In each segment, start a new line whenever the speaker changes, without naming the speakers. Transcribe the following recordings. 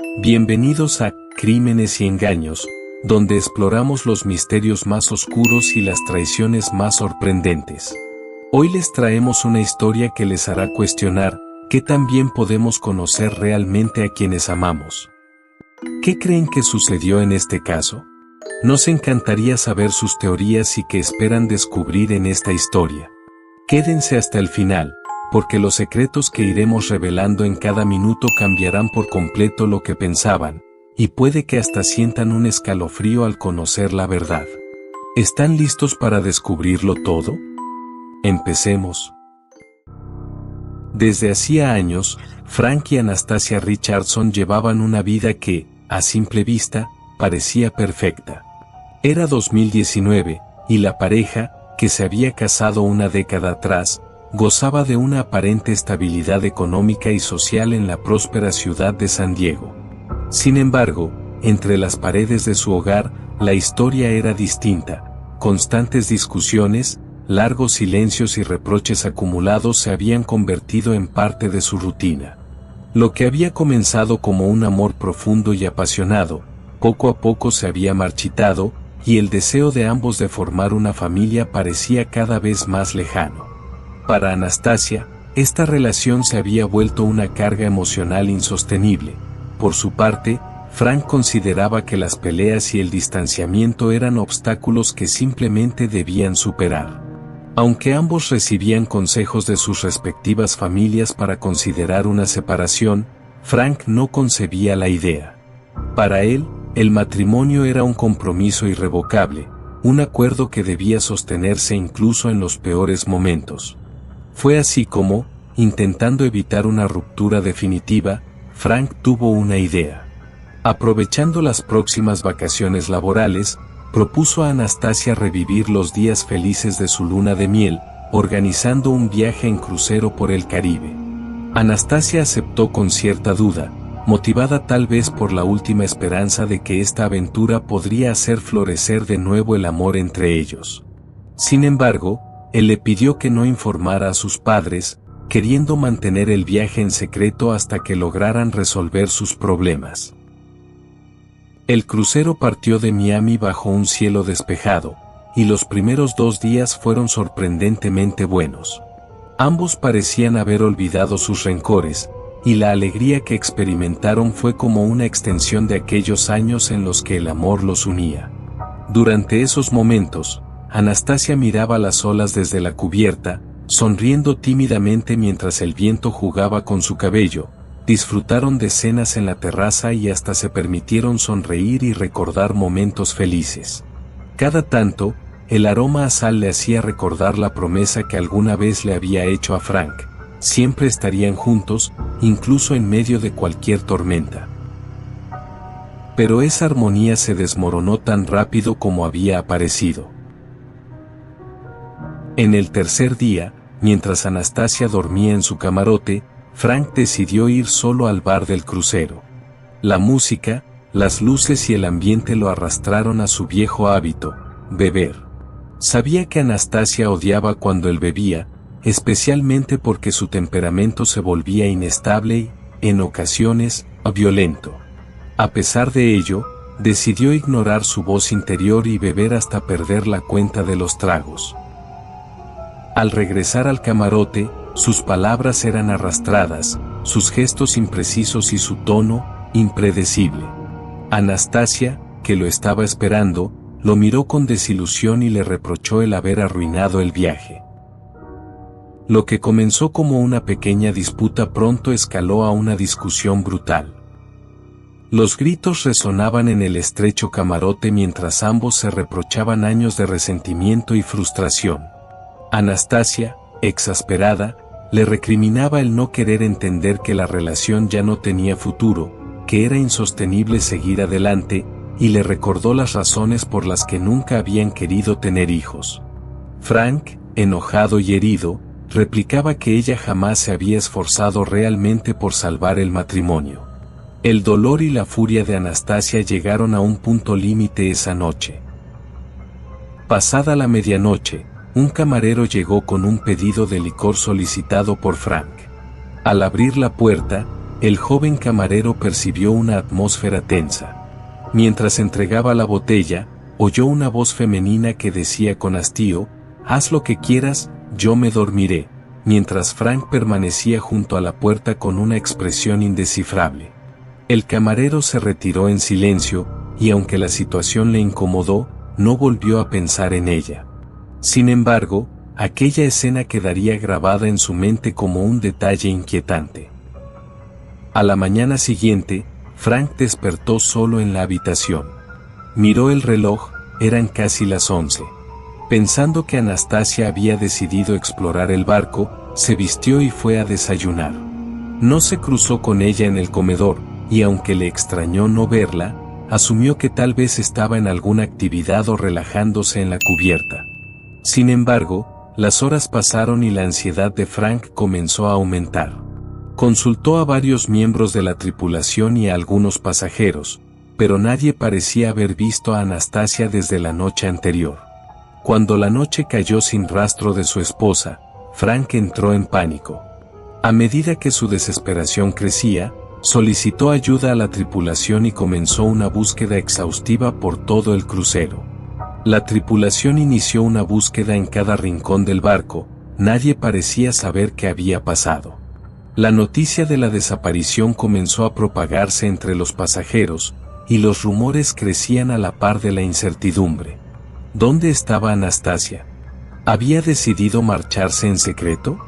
Bienvenidos a Crímenes y Engaños, donde exploramos los misterios más oscuros y las traiciones más sorprendentes. Hoy les traemos una historia que les hará cuestionar qué tan bien podemos conocer realmente a quienes amamos. ¿Qué creen que sucedió en este caso? Nos encantaría saber sus teorías y qué esperan descubrir en esta historia. Quédense hasta el final, porque los secretos que iremos revelando en cada minuto cambiarán por completo lo que pensaban, y puede que hasta sientan un escalofrío al conocer la verdad. ¿Están listos para descubrirlo todo? Empecemos. Desde hacía años, Frank y Anastasia Richardson llevaban una vida que, a simple vista, parecía perfecta. Era 2019, y la pareja, que se había casado una década atrás, gozaba de una aparente estabilidad económica y social en la próspera ciudad de San Diego. Sin embargo, entre las paredes de su hogar, la historia era distinta. Constantes discusiones, largos silencios y reproches acumulados se habían convertido en parte de su rutina. Lo que había comenzado como un amor profundo y apasionado, poco a poco se había marchitado, y el deseo de ambos de formar una familia parecía cada vez más lejano. Para Anastasia, esta relación se había vuelto una carga emocional insostenible. Por su parte, Frank consideraba que las peleas y el distanciamiento eran obstáculos que simplemente debían superar. Aunque ambos recibían consejos de sus respectivas familias para considerar una separación, Frank no concebía la idea. Para él, el matrimonio era un compromiso irrevocable, un acuerdo que debía sostenerse incluso en los peores momentos. Fue así como, intentando evitar una ruptura definitiva, Frank tuvo una idea. Aprovechando las próximas vacaciones laborales, propuso a Anastasia revivir los días felices de su luna de miel, organizando un viaje en crucero por el Caribe. Anastasia aceptó con cierta duda, motivada tal vez por la última esperanza de que esta aventura podría hacer florecer de nuevo el amor entre ellos. Sin embargo, él le pidió que no informara a sus padres, queriendo mantener el viaje en secreto hasta que lograran resolver sus problemas. El crucero partió de Miami bajo un cielo despejado, y los primeros 2 días fueron sorprendentemente buenos. Ambos parecían haber olvidado sus rencores, y la alegría que experimentaron fue como una extensión de aquellos años en los que el amor los unía. Durante esos momentos, Anastasia miraba las olas desde la cubierta, sonriendo tímidamente mientras el viento jugaba con su cabello. Disfrutaron de cenas en la terraza y hasta se permitieron sonreír y recordar momentos felices. Cada tanto, el aroma a sal le hacía recordar la promesa que alguna vez le había hecho a Frank. Siempre estarían juntos, incluso en medio de cualquier tormenta. Pero esa armonía se desmoronó tan rápido como había aparecido. En el tercer día, mientras Anastasia dormía en su camarote, Frank decidió ir solo al bar del crucero. La música, las luces y el ambiente lo arrastraron a su viejo hábito, beber. Sabía que Anastasia odiaba cuando él bebía, especialmente porque su temperamento se volvía inestable y, en ocasiones, violento. A pesar de ello, decidió ignorar su voz interior y beber hasta perder la cuenta de los tragos. Al regresar al camarote, sus palabras eran arrastradas, sus gestos imprecisos y su tono, impredecible. Anastasia, que lo estaba esperando, lo miró con desilusión y le reprochó el haber arruinado el viaje. Lo que comenzó como una pequeña disputa pronto escaló a una discusión brutal. Los gritos resonaban en el estrecho camarote mientras ambos se reprochaban años de resentimiento y frustración. Anastasia, exasperada, le recriminaba el no querer entender que la relación ya no tenía futuro, que era insostenible seguir adelante, y le recordó las razones por las que nunca habían querido tener hijos. Frank, enojado y herido, replicaba que ella jamás se había esforzado realmente por salvar el matrimonio. El dolor y la furia de Anastasia llegaron a un punto límite esa noche. Pasada la medianoche, un camarero llegó con un pedido de licor solicitado por Frank. Al abrir la puerta, el joven camarero percibió una atmósfera tensa. Mientras entregaba la botella, oyó una voz femenina que decía con hastío: «Haz lo que quieras, yo me dormiré», mientras Frank permanecía junto a la puerta con una expresión indescifrable. El camarero se retiró en silencio, y aunque la situación le incomodó, no volvió a pensar en ella. Sin embargo, aquella escena quedaría grabada en su mente como un detalle inquietante. A la mañana siguiente, Frank despertó solo en la habitación. Miró el reloj, eran casi las 11. Pensando que Anastasia había decidido explorar el barco, se vistió y fue a desayunar. No se cruzó con ella en el comedor, y aunque le extrañó no verla, asumió que tal vez estaba en alguna actividad o relajándose en la cubierta. Sin embargo, las horas pasaron y la ansiedad de Frank comenzó a aumentar. Consultó a varios miembros de la tripulación y a algunos pasajeros, pero nadie parecía haber visto a Anastasia desde la noche anterior. Cuando la noche cayó sin rastro de su esposa, Frank entró en pánico. A medida que su desesperación crecía, solicitó ayuda a la tripulación y comenzó una búsqueda exhaustiva por todo el crucero. La tripulación inició una búsqueda en cada rincón del barco, nadie parecía saber qué había pasado. La noticia de la desaparición comenzó a propagarse entre los pasajeros, y los rumores crecían a la par de la incertidumbre. ¿Dónde estaba Anastasia? ¿Había decidido marcharse en secreto?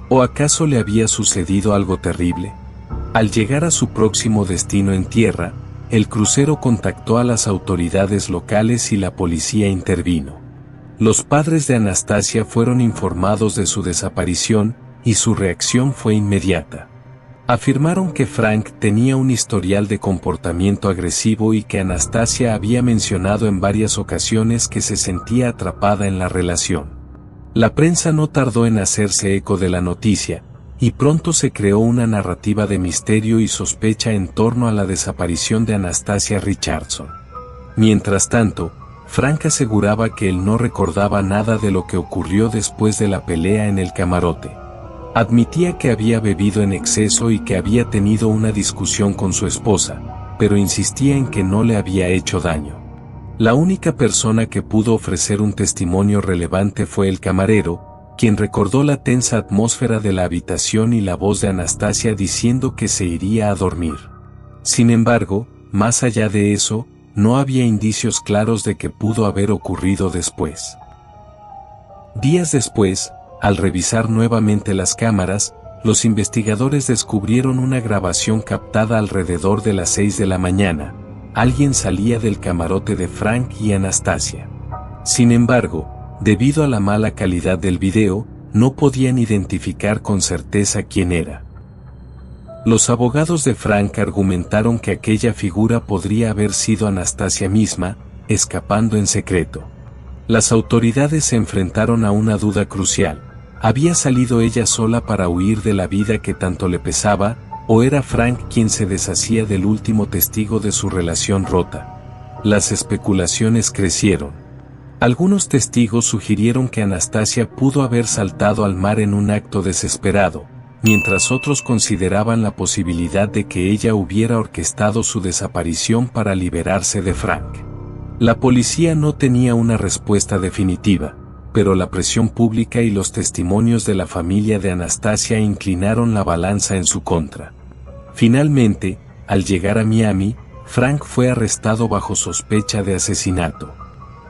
¿O acaso le había sucedido algo terrible? Al llegar a su próximo destino en tierra, el crucero contactó a las autoridades locales y la policía intervino. Los padres de Anastasia fueron informados de su desaparición, y su reacción fue inmediata. Afirmaron que Frank tenía un historial de comportamiento agresivo y que Anastasia había mencionado en varias ocasiones que se sentía atrapada en la relación. La prensa no tardó en hacerse eco de la noticia, y pronto se creó una narrativa de misterio y sospecha en torno a la desaparición de Anastasia Richardson. Mientras tanto, Frank aseguraba que él no recordaba nada de lo que ocurrió después de la pelea en el camarote. Admitía que había bebido en exceso y que había tenido una discusión con su esposa, pero insistía en que no le había hecho daño. La única persona que pudo ofrecer un testimonio relevante fue el camarero, quien recordó la tensa atmósfera de la habitación y la voz de Anastasia diciendo que se iría a dormir. Sin embargo, más allá de eso, no había indicios claros de que pudo haber ocurrido después. Días después, al revisar nuevamente las cámaras, los investigadores descubrieron una grabación captada alrededor de las 6 de la mañana. Alguien salía del camarote de Frank y Anastasia. Sin embargo, debido a la mala calidad del video, no podían identificar con certeza quién era. Los abogados de Frank argumentaron que aquella figura podría haber sido Anastasia misma, escapando en secreto. Las autoridades se enfrentaron a una duda crucial. ¿Había salido ella sola para huir de la vida que tanto le pesaba, o era Frank quien se deshacía del último testigo de su relación rota? Las especulaciones crecieron. Algunos testigos sugirieron que Anastasia pudo haber saltado al mar en un acto desesperado, mientras otros consideraban la posibilidad de que ella hubiera orquestado su desaparición para liberarse de Frank. La policía no tenía una respuesta definitiva, pero la presión pública y los testimonios de la familia de Anastasia inclinaron la balanza en su contra. Finalmente, al llegar a Miami, Frank fue arrestado bajo sospecha de asesinato.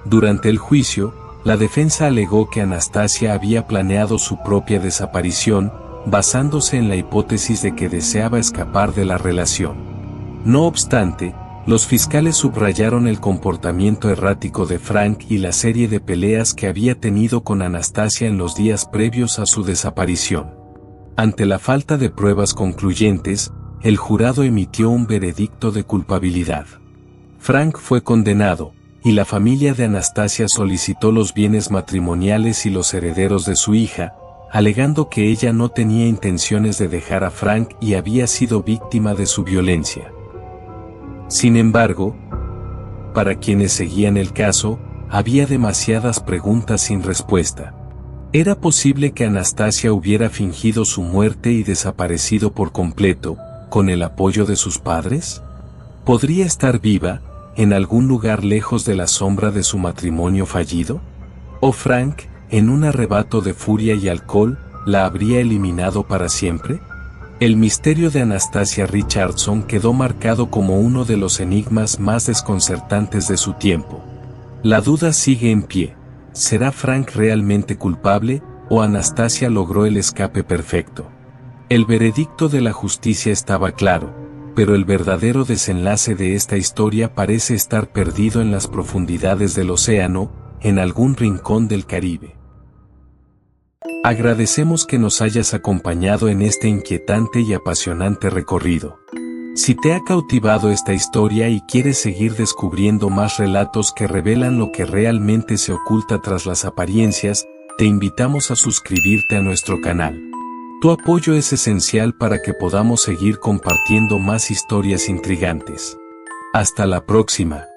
Durante el juicio, la defensa alegó que Anastasia había planeado su propia desaparición, basándose en la hipótesis de que deseaba escapar de la relación. No obstante, los fiscales subrayaron el comportamiento errático de Frank y la serie de peleas que había tenido con Anastasia en los días previos a su desaparición. Ante la falta de pruebas concluyentes, el jurado emitió un veredicto de culpabilidad. Frank fue condenado, y la familia de Anastasia solicitó los bienes matrimoniales y los herederos de su hija, alegando que ella no tenía intenciones de dejar a Frank y había sido víctima de su violencia. Sin embargo, para quienes seguían el caso, había demasiadas preguntas sin respuesta. ¿Era posible que Anastasia hubiera fingido su muerte y desaparecido por completo, con el apoyo de sus padres? ¿Podría estar viva, en algún lugar lejos de la sombra de su matrimonio fallido? ¿O Frank, en un arrebato de furia y alcohol, la habría eliminado para siempre? El misterio de Anastasia Richardson quedó marcado como uno de los enigmas más desconcertantes de su tiempo. La duda sigue en pie. ¿Será Frank realmente culpable, o Anastasia logró el escape perfecto? El veredicto de la justicia estaba claro, pero el verdadero desenlace de esta historia parece estar perdido en las profundidades del océano, en algún rincón del Caribe. Agradecemos que nos hayas acompañado en este inquietante y apasionante recorrido. Si te ha cautivado esta historia y quieres seguir descubriendo más relatos que revelan lo que realmente se oculta tras las apariencias, te invitamos a suscribirte a nuestro canal. Tu apoyo es esencial para que podamos seguir compartiendo más historias intrigantes. Hasta la próxima.